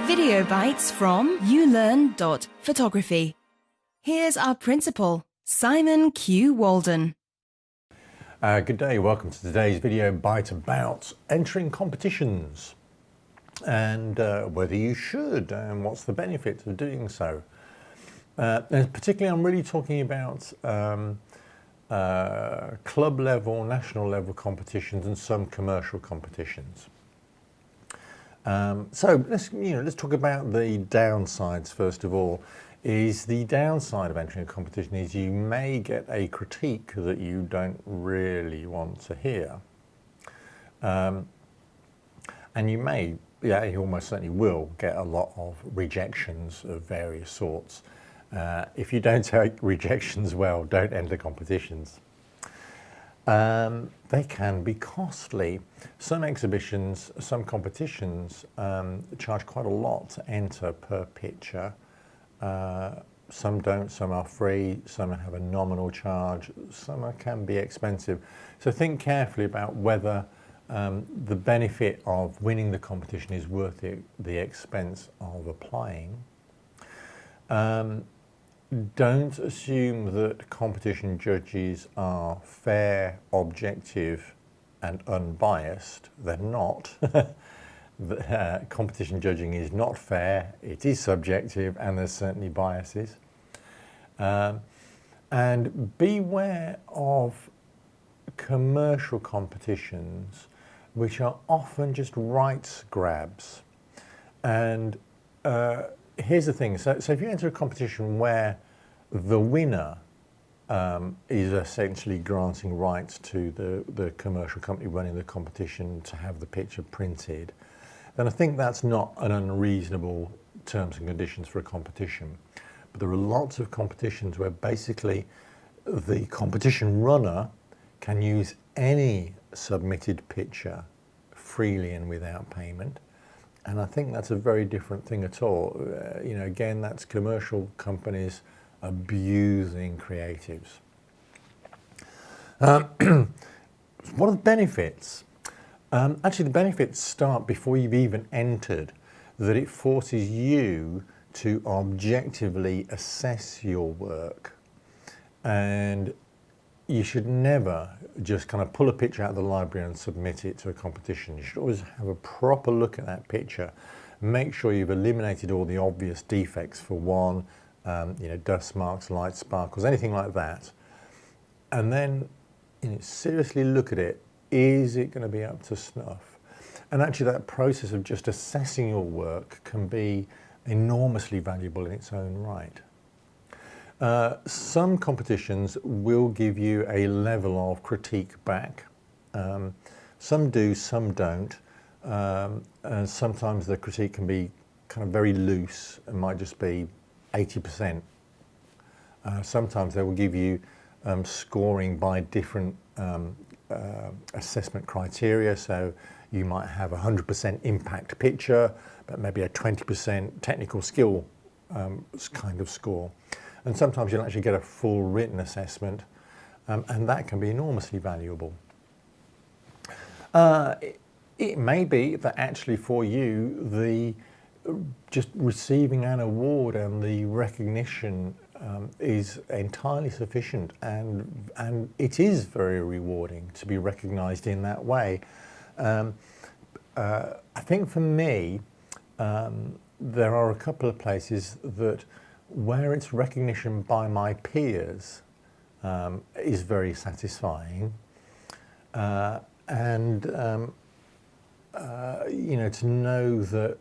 Video bites from ulearn.photography. Here's our principal, Simon Q. Walden. Good day, welcome to today's video bite about entering competitions and whether you should and what's the benefit of doing so. And particularly I'm really talking about club level, national level competitions and some commercial competitions. So let's talk about the downsides first of all. The downside of entering a competition is you may get a critique that you don't really want to hear. And you may, you almost certainly will get a lot of rejections of various sorts. If you don't take rejections well, don't enter competitions. They can be costly. Some exhibitions, some competitions charge quite a lot to enter per picture. Some don't, some are free, some have a nominal charge, some can be expensive. So think carefully about whether the benefit of winning the competition is worth the expense of applying. Don't assume that competition judges are fair, objective and unbiased. They're not. Competition judging is not fair, it is subjective, and there's certainly biases. And beware of commercial competitions which are often just rights grabs. And here's the thing, so if you enter a competition where the winner is essentially granting rights to the commercial company running the competition to have the picture printed, then I think that's not an unreasonable terms and conditions for a competition. But there are lots of competitions where basically the competition runner can use any submitted picture freely and without payment. And I think that's a very different thing at all. Again, that's commercial companies abusing creatives. What are the benefits? Actually, the benefits start before you've even entered, that it forces you to objectively assess your work. And you should never just kind of pull a picture out of the library and submit it to a competition. You should always have a proper look at that picture. Make sure you've eliminated all the obvious defects for one, dust marks, light sparkles, anything like that. And then seriously look at it. Is it going to be up to snuff? And actually that process of just assessing your work can be enormously valuable in its own right. Some competitions will give you a level of critique back. Some do, some don't. And sometimes the critique can be kind of very loose. It might just be 80%. Sometimes they will give you scoring by different assessment criteria. So you might have a 100% impact picture, but maybe a 20% technical skill kind of score. And sometimes you'll actually get a full written assessment, and that can be enormously valuable. It may be that actually for you, just receiving an award and the recognition is entirely sufficient, and it is very rewarding to be recognized in that way. I think for me, there are a couple of places where it's recognition by my peers is very satisfying, and to know that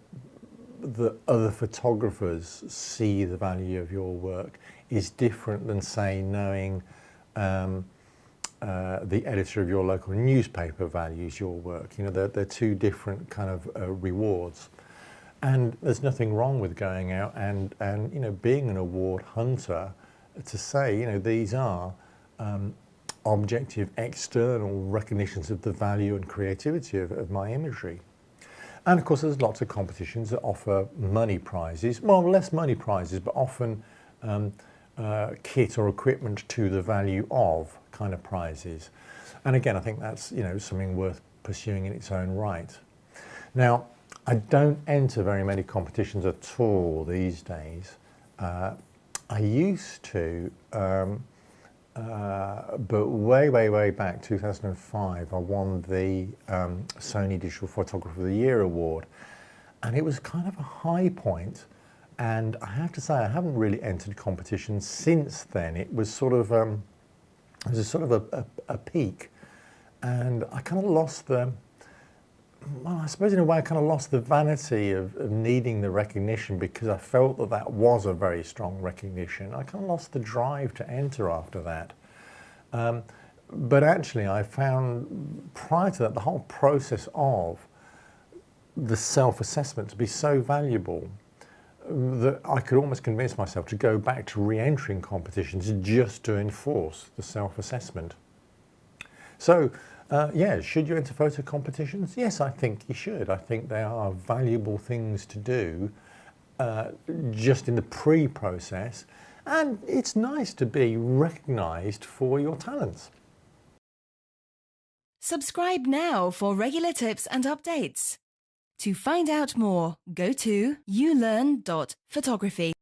other photographers see the value of your work is different than, say, knowing the editor of your local newspaper values your work. They're two different kind of rewards. And there's nothing wrong with going out and being an award hunter to say, these are objective external recognitions of the value and creativity of my imagery. And of course, there's lots of competitions that offer money prizes, well, less money prizes, but often kit or equipment to the value of kind of prizes. And again, I think that's something worth pursuing in its own right. Now, I don't enter very many competitions at all these days. I used to, but way back, 2005, I won the Sony Digital Photographer of the Year award, and it was kind of a high point. And I have to say, I haven't really entered competitions since then. It was sort of, it was a sort of a peak, and I kind of lost the, well, I suppose in a way I kind of lost the vanity of needing the recognition, because I felt that that was a very strong recognition. I kind of lost the drive to enter after that. But actually I found prior to that the whole process of the self-assessment to be so valuable that I could almost convince myself to go back to re-entering competitions just to enforce the self-assessment. So, yeah, should you enter photo competitions? Yes, I think you should. I think they are valuable things to do just in the pre-process, and it's nice to be recognised for your talents. Subscribe now for regular tips and updates. To find out more, go to ulearn.photography.